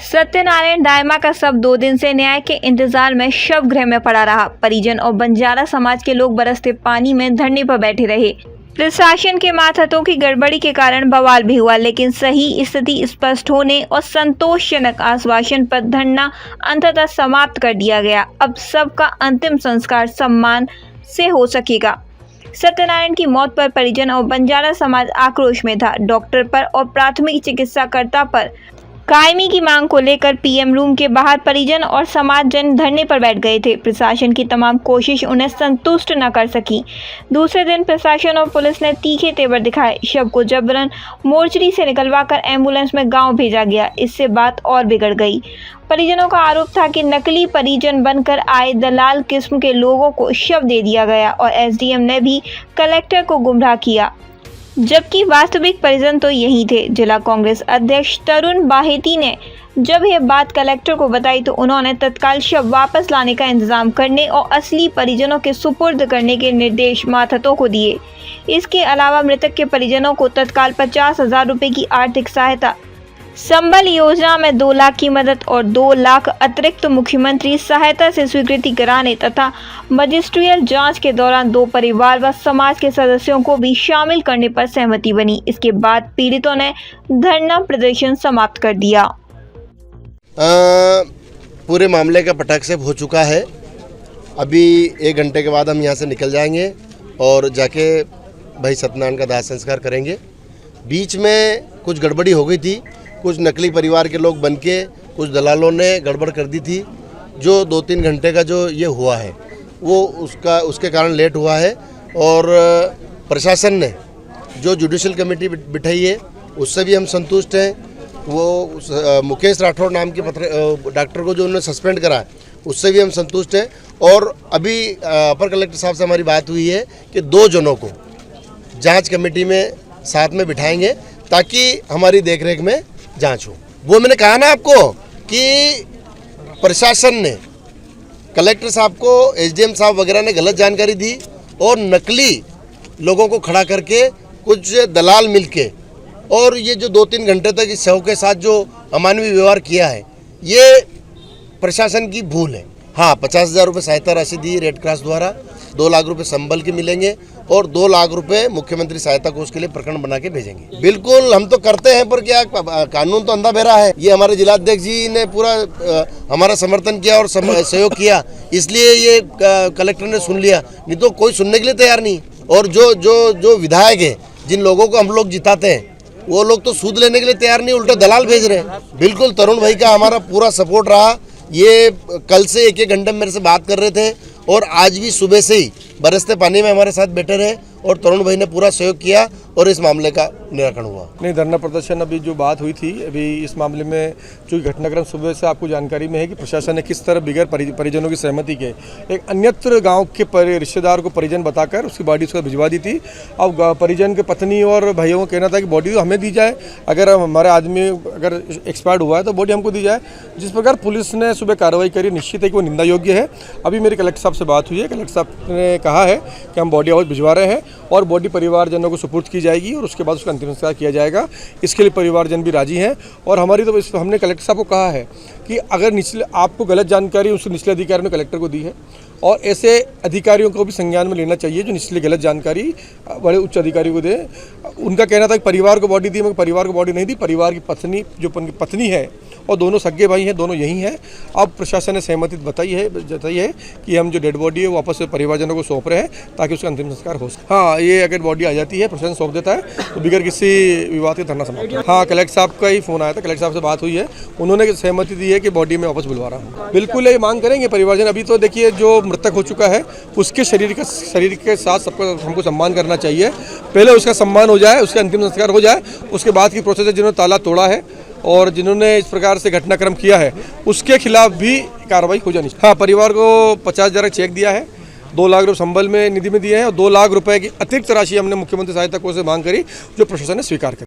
सत्यनारायण दायमा का शव 2 दिन से न्याय के इंतजार में शव गृह में पड़ा रहा। परिजन और बंजारा समाज के लोग बरसते पानी में धरने पर बैठे रहे। प्रशासन के मातहतों की गड़बड़ी के कारण बवाल भी हुआ, लेकिन सही स्थिति स्पष्ट होने और संतोषजनक आश्वासन पर धरना अंततः समाप्त कर दिया गया। अब सबका अंतिम संस्कार सम्मान से हो सकेगा। सत्यनारायण की मौत पर परिजन और बंजारा समाज आक्रोश में था। डॉक्टर पर और प्राथमिक चिकित्साकर्ता पर कायमी की मांग को लेकर पीएम रूम के बाहर परिजन और समाज जन धरने पर बैठ गए थे। प्रशासन की तमाम कोशिश उन्हें संतुष्ट न कर सकी। दूसरे दिन प्रशासन और पुलिस ने तीखे तेवर दिखाए। शव को जबरन मोर्चरी से निकलवाकर एम्बुलेंस में गांव भेजा गया। इससे बात और बिगड़ गई। परिजनों का आरोप था कि नकली परिजन बनकर आए दलाल किस्म के लोगों को शव दे दिया गया और एसडीएम ने भी कलेक्टर को गुमराह किया, जबकि वास्तविक परिजन तो यही थे। जिला कांग्रेस अध्यक्ष तरुण बाहेती ने जब यह बात कलेक्टर को बताई तो उन्होंने तत्काल शव वापस लाने का इंतजाम करने और असली परिजनों के सुपुर्द करने के निर्देश मातहतों को दिए। इसके अलावा मृतक के परिजनों को तत्काल 50,000 रुपये की आर्थिक सहायता, संबल योजना में 2 लाख की मदद और 2 लाख अतिरिक्त मुख्यमंत्री सहायता से स्वीकृति कराने तथा मजिस्ट्रियल जांच के दौरान 2 परिवार व समाज के सदस्यों को भी शामिल करने पर सहमति बनी। इसके बाद पीड़ितों ने धरना प्रदर्शन समाप्त कर दिया। पूरे मामले का पटाक्षेप हो चुका है। अभी 1 घंटे के बाद हम यहाँ से निकल जाएंगे और जाके भाई सत्यनारायण का दाह संस्कार करेंगे। बीच में कुछ गड़बड़ी हो गई थी। कुछ नकली परिवार के लोग बनके कुछ दलालों ने गड़बड़ कर दी थी। जो 2-3 घंटे का जो ये हुआ है वो उसके कारण लेट हुआ है। और प्रशासन ने जो जुडिशल कमेटी बिठाई है उससे भी हम संतुष्ट हैं। वो मुकेश राठौड़ नाम के डॉक्टर को जो उन्होंने सस्पेंड करा उससे भी हम संतुष्ट हैं। और अभी अपर कलेक्टर साहब से हमारी बात हुई है कि 2 जनों को जांच कमेटी में साथ में बिठाएंगे ताकि हमारी देखरेख में जांच हो। वो मैंने कहा ना आपको कि प्रशासन ने कलेक्टर साहब को, एसडीएम साहब वगैरह ने गलत जानकारी दी और नकली लोगों को खड़ा करके कुछ दलाल मिलके और ये जो 2-3 घंटे तक इस शव के साथ जो अमानवीय व्यवहार किया है ये प्रशासन की भूल है। हाँ, 50,000 रुपये सहायता राशि दी रेड क्रॉस द्वारा, 2 लाख रुपए संबल के मिलेंगे और 2 लाख रुपए मुख्यमंत्री सहायता कोष के लिए प्रकरण बना के भेजेंगे। बिल्कुल हम तो करते हैं, पर क्या कानून तो अंधा बहरा है। ये हमारे जिलाध्यक्ष जी ने पूरा हमारा समर्थन किया और सहयोग किया, इसलिए ये कलेक्टर ने सुन लिया, नहीं तो कोई सुनने के लिए तैयार नहीं। और जो विधायक है, जिन लोगों को हम लोग जिताते हैं, वो लोग तो सूद लेने के लिए तैयार नहीं, उल्टा दलाल भेज रहे हैं। बिल्कुल तरुण भाई का हमारा पूरा सपोर्ट रहा। ये कल से 1-1 घंटे मेरे से बात कर रहे थे और आज भी सुबह से ही बरसते पानी में हमारे साथ बैठे रहे और तरुण भाई ने पूरा सहयोग किया और इस मामले का निराकरण हुआ। नहीं, धरना प्रदर्शन अभी जो बात हुई थी, अभी इस मामले में जो घटनाक्रम सुबह से आपको जानकारी में है कि प्रशासन ने किस तरह बिगैर परिजनों की सहमति के एक अन्यत्र गांव के रिश्तेदार को परिजन बताकर उसकी बॉडी उसको भिजवा दी थी। अब परिजन के पत्नी और भाइयों का कहना था कि बॉडी तो हमें दी जाए, अगर हमारा आदमी अगर एक्सपायर्ड हुआ है तो बॉडी हमको दी जाए। जिस प्रकार पुलिस ने सुबह कार्रवाई करी, निश्चित है कि वो निंदा योग्य है। अभी मेरे कलेक्टर साहब से बात हुई है, कलेक्टर साहब ने कहा है कि हम बॉडी हाउस भिजवा रहे हैं और बॉडी परिवारजनों को सुपुर्द की जाएगी और उसके बाद उसका अंतिम संस्कार किया जाएगा। इसके लिए परिवारजन भी राजी हैं। और हमारी तो हमने कलेक्टर साहब को कहा है कि अगर निचले आपको गलत जानकारी उस निचले अधिकारी ने कलेक्टर को दी है और ऐसे अधिकारियों को भी संज्ञान में लेना चाहिए जो निचले गलत जानकारी बड़े उच्च अधिकारी को दे। उनका कहना था कि परिवार को बॉडी दी, मगर परिवार को बॉडी नहीं दी। परिवार की पत्नी जो पत्नी है और दोनों सगे भाई हैं, दोनों यही हैं। अब प्रशासन ने सहमति जताई है कि हम जो डेड बॉडी है वापस परिवारजनों को सौंप रहे हैं ताकि उसका अंतिम संस्कार हो सके। हाँ, ये अगर बॉडी आ जाती है, प्रशासन सौंप देता है तो बिगैर किसी विवाद के धरना समाप्त। हाँ, कलेक्टर साहब का ही फोन आया था, कलेक्टर साहब से बात हुई है, उन्होंने सहमति दी है कि बॉडी में वापस बुलवा रहा हूँ। बिल्कुल ये मांग करेंगे परिवारजन। अभी तो देखिए जो मृतक हो चुका है उसके शरीर के साथ सबको हमको सम्मान करना चाहिए। पहले उसका सम्मान हो जाए, उसका अंतिम संस्कार हो जाए, उसके बाद की प्रोसेस है। जिन्होंने ताला तोड़ा है और जिन्होंने इस प्रकार से घटनाक्रम किया है उसके खिलाफ भी कार्रवाई हो जानी चाहिए। हाँ, परिवार को 50,000 का चेक दिया है, 2 लाख रुपये संबल में निधि में दिए हैं और 2 लाख रुपए की अतिरिक्त राशि हमने मुख्यमंत्री सहायता कोष से मांग करी जो प्रशासन ने स्वीकार की।